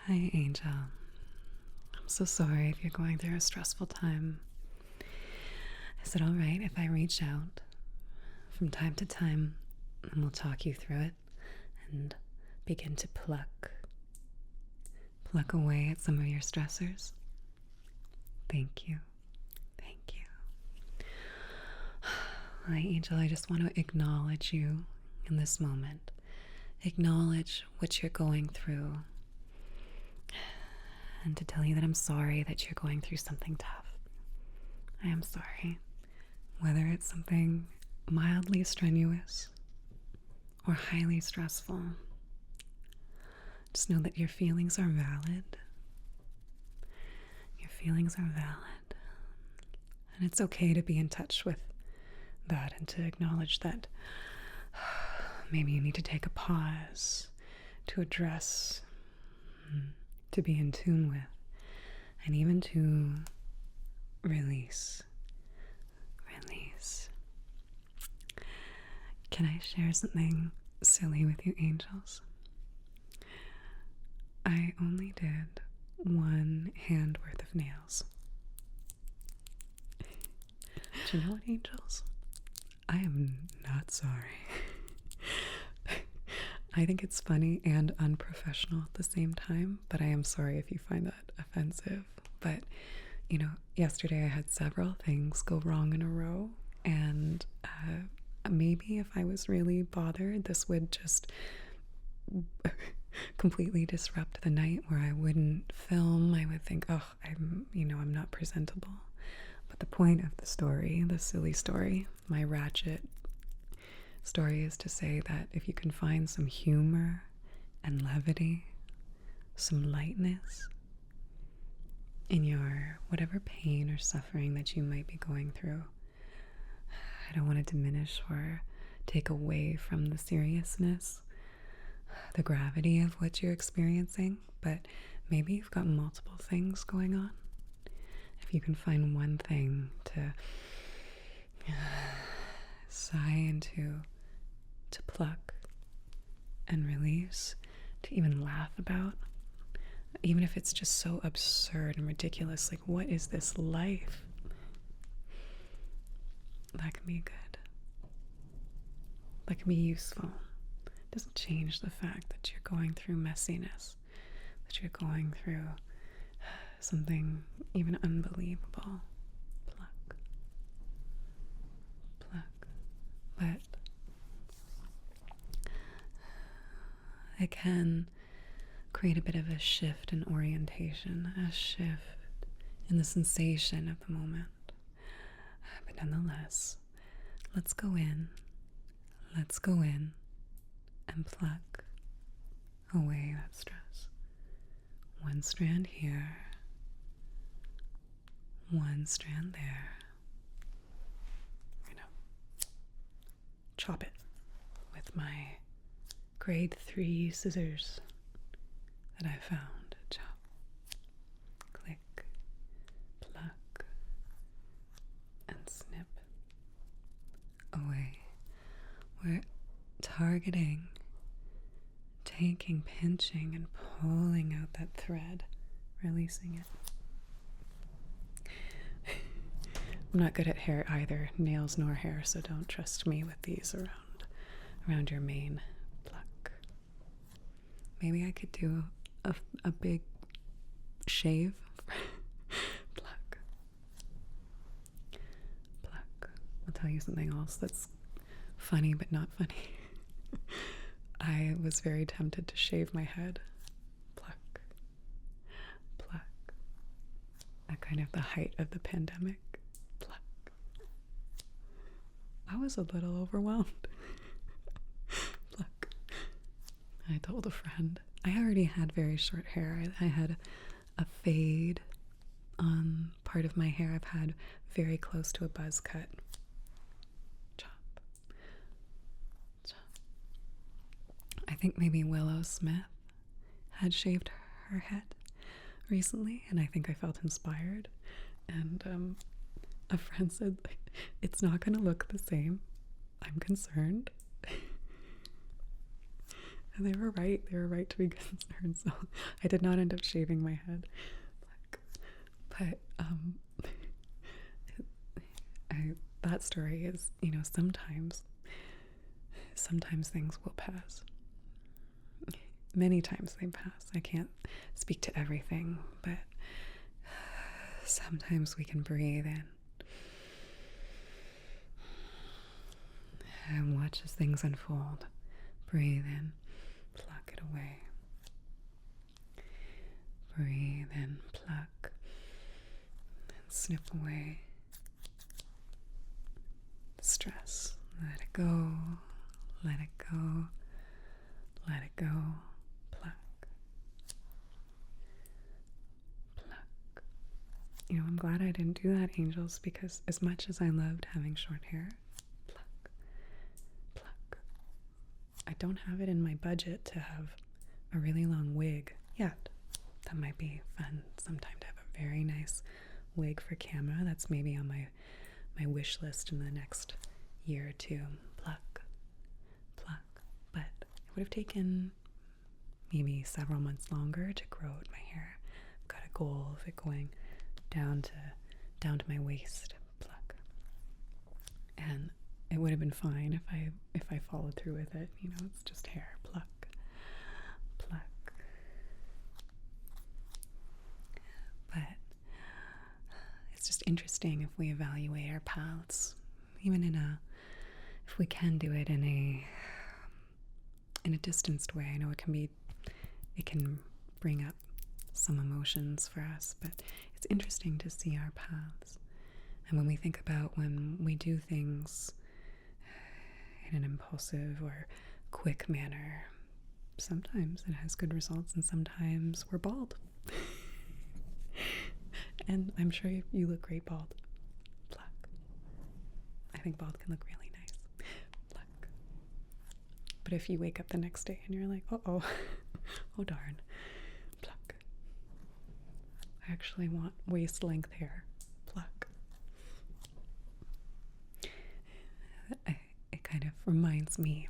Hi, Angel. I'm so sorry if you're going through a stressful time. Is it alright if I reach out from time to time and we'll talk you through it and begin to pluck away at some of your stressors? Thank you. Thank you. Hi, Angel. I just want to acknowledge you in this moment. Acknowledge what you're going through. And to tell you that I'm sorry that you're going through something tough. I am sorry. Whether it's something mildly strenuous or highly stressful, just know that your feelings are valid. Your feelings are valid. And it's okay to be in touch with that and to acknowledge that maybe you need to take a pause to address, to be in tune with, and even to release. Release. Can I share something silly with you, angels? I only did one hand worth of nails. Do you know what, angels? I am not sorry. I think it's funny and unprofessional at the same time, but I am sorry if you find that offensive. But, yesterday I had several things go wrong in a row, and maybe if I was really bothered, this would just completely disrupt the night where I wouldn't film. I would think, I'm not presentable. But the point of the story, the silly story, my ratchet story, is to say that if you can find some humor and levity, some lightness in your whatever pain or suffering that you might be going through, I don't want to diminish or take away from the seriousness, the gravity of what you're experiencing, but maybe you've got multiple things going on. If you can find one thing to sigh into, to pluck and release, to even laugh about, even if it's just so absurd and ridiculous, like, what is this life? That can be good. That can be useful. It doesn't change the fact that you're going through messiness, that you're going through something even unbelievable. Pluck. But it can create a bit of a shift in orientation, a shift in the sensation of the moment. But nonetheless, let's go in and pluck away that stress. One strand here, one strand there. Chop it with my grade 3 scissors that I found. Chop, click, pluck, and snip away. We're targeting, taking, pinching, and pulling out that thread, releasing it. I'm not good at hair either, nails nor hair, so don't trust me with these around your mane. Pluck. Maybe I could do a big shave. Pluck. I'll tell you something else that's funny but not funny. I was very tempted to shave my head. Pluck. At kind of the height of the pandemic. I was a little overwhelmed. Pluck. I told a friend. I already had very short hair. I had a fade on part of my hair. I've had very close to a buzz cut. Chop. I think maybe Willow Smith had shaved her head recently, and I think I felt inspired. And a friend said, it's not going to look the same. I'm concerned. They were right. They were right to be concerned. So I did not end up shaving my head. But that story is, sometimes things will pass. Many times they pass. I can't speak to everything, but sometimes we can breathe in and watch as things unfold. Breathe in, pluck it away. Breathe in, pluck, and snip away the stress. Let it go, let it go, let it go. Pluck, pluck. I'm glad I didn't do that, angels, because as much as I loved having short hair, pluck, pluck. I don't have it in my budget to have a really long wig yet. That might be fun sometime to have a very nice wig for camera. That's maybe on my wish list in the next year or two. Pluck, pluck. But it would have taken maybe several months longer to grow out my hair. I've got a goal of it going down to my waist. Pluck. And it would have been fine if I followed through with it. It's just hair. Pluck, pluck. But it's just interesting if we evaluate our paths, even if we can do it in a distanced way. I know it can bring up some emotions for us, but it's interesting to see our paths. And when we think about when we do things in an impulsive or quick manner, sometimes it has good results and sometimes we're bald. And I'm sure you look great bald. Pluck. I think bald can look really nice. Pluck. But if you wake up the next day and you're like, oh darn. Pluck. I actually want waist length hair. Pluck. It kind of reminds me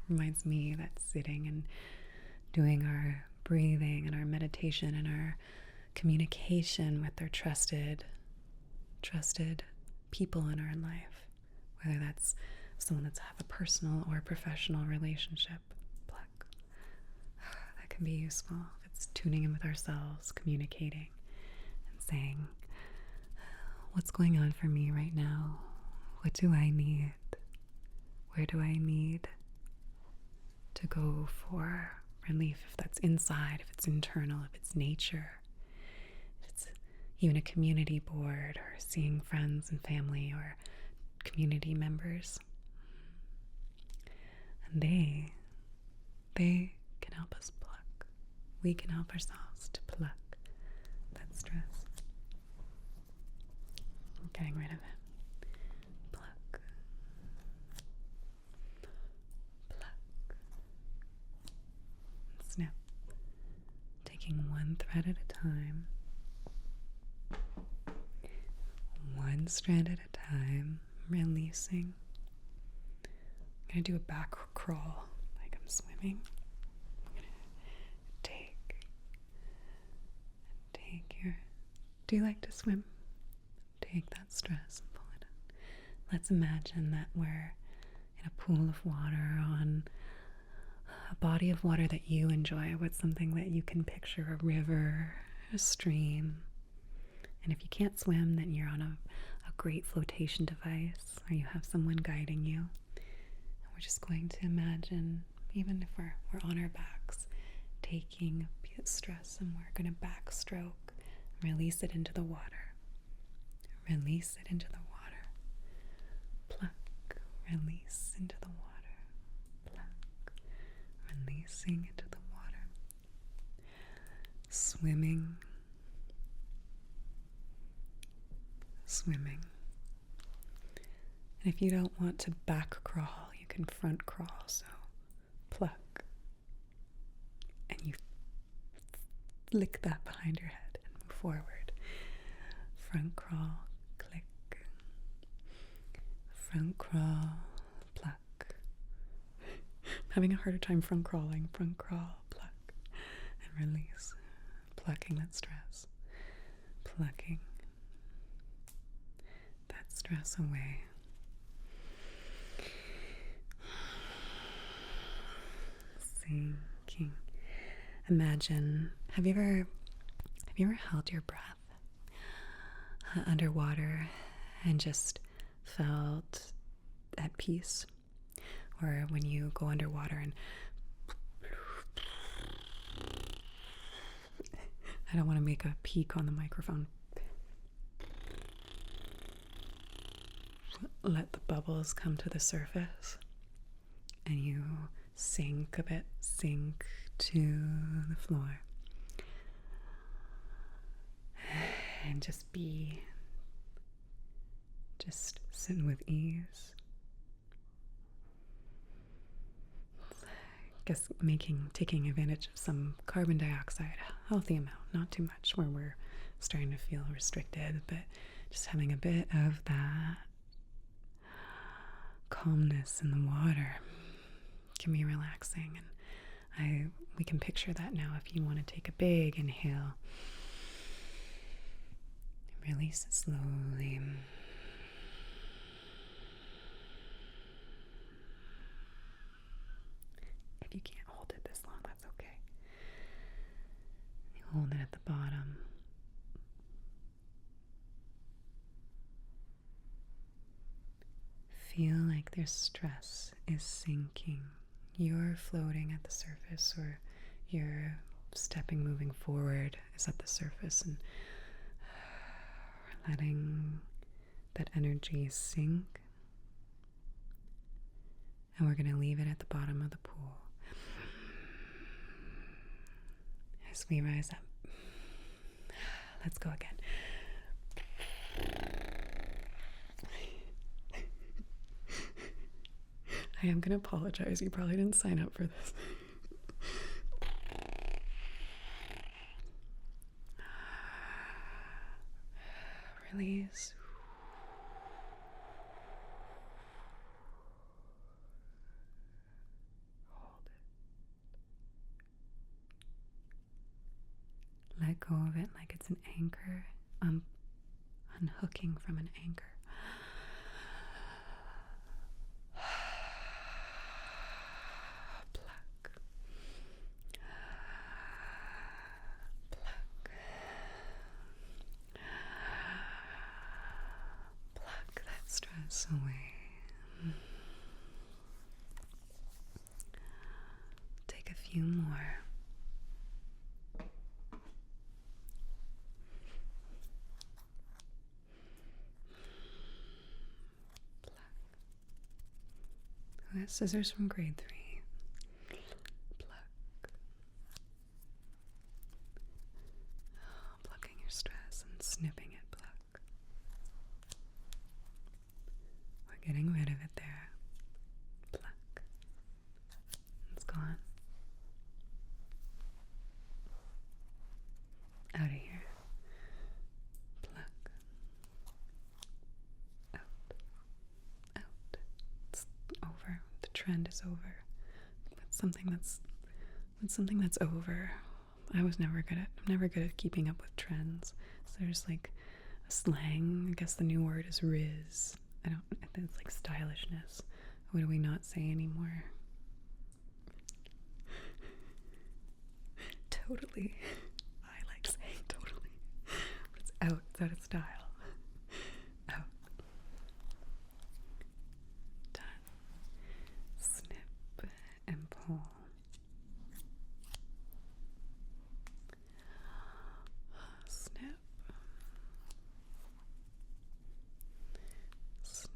that sitting and doing our breathing and our meditation and our communication with their trusted people in our life, whether that's someone that's have a personal or professional relationship, pluck, that can be useful. It's tuning in with ourselves, communicating and saying, what's going on for me right now? What do I need? Where do I need to go for relief? If that's inside, if it's internal, if it's nature, if it's even a community board or seeing friends and family or community members. And they can help us pluck. We can help ourselves to pluck that stress. Getting rid of it. Pluck. Pluck. Snip. Taking one thread at a time. One strand at a time. Releasing. I'm going to do a back crawl like I'm swimming. I'm going to take your... Do you like to swim? Take that stress and pull it out. Let's imagine that we're in a pool of water, on a body of water that you enjoy. What's something that you can picture? A river, a stream. And if you can't swim, then you're on a great flotation device, or you have someone guiding you. And we're just going to imagine, even if we're on our backs, taking stress, and we're going to backstroke, release it into the water. Release it into the water. Pluck. Release into the water. Pluck. Releasing into the water. Swimming. Swimming. And if you don't want to back crawl, you can front crawl. So pluck. And you flick that behind your head and move forward. Front crawl. Click. Front crawl. Pluck. I'm having a harder time front crawling. Front crawl. Release. Plucking that stress. Plucking that stress away. Sinking. Imagine, have you ever held your breath underwater and just felt at peace? Or when you go underwater and I don't want to make a peak on the microphone. Let the bubbles come to the surface and you sink a bit, sink to the floor. And just sit with ease. I guess taking advantage of some carbon dioxide, a healthy amount, not too much where we're starting to feel restricted, but just having a bit of that calmness in the water can be relaxing. And we can picture that now if you want to take a big inhale. Release it slowly. If you can't hold it this long, that's okay. You hold it at the bottom. Feel like their stress is sinking. You're floating at the surface, or you're moving forward is at the surface, and letting that energy sink. And we're going to leave it at the bottom of the pool. As we rise up. Let's go again. I am going to apologize. You probably didn't sign up for this. Release. Hold it. Let go of it like it's an anchor. Unhooking from an anchor. Pluck. Pluck. Pluck that stress away. Take a few more. Scissors from grade 3. Pluck. Plucking your stress and snipping it. Pluck. We're getting rid of it there. Pluck. It's gone. Out of here. Pluck. Out. Out. It's over. The trend is over. That's something that's over. I'm never good at keeping up with trends. So there's like a slang. I guess the new word is riz. I think it's like stylishness. What do we not say anymore? Totally. I like saying totally. But it's out. It's out of style. Out. Done. Snip and pull. Snip. Snip.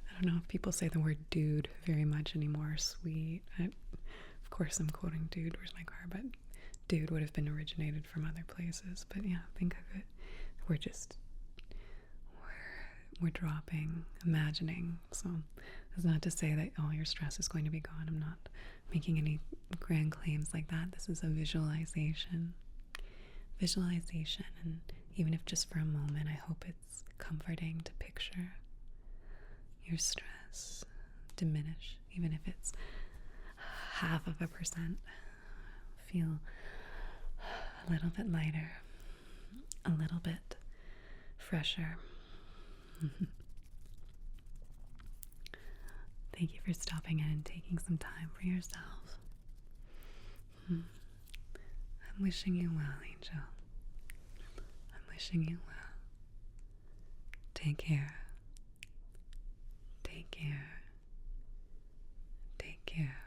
I don't know if people say the word dude very much anymore. Sweet. Of course I'm quoting Dude, Where's My Car, but dude would have been originated from other places. But yeah, think of it. We're dropping, imagining. So that's not to say that all your stress is going to be gone. I'm not making any grand claims like that. This is a visualization. And even if just for a moment, I hope it's comforting to picture your stress diminish, even if it's 0.5%. Feel a little bit lighter, a little bit fresher. Thank you for stopping in and taking some time for yourself. I'm wishing you well, Angel. I'm wishing you well. Take care. Take care. Take care.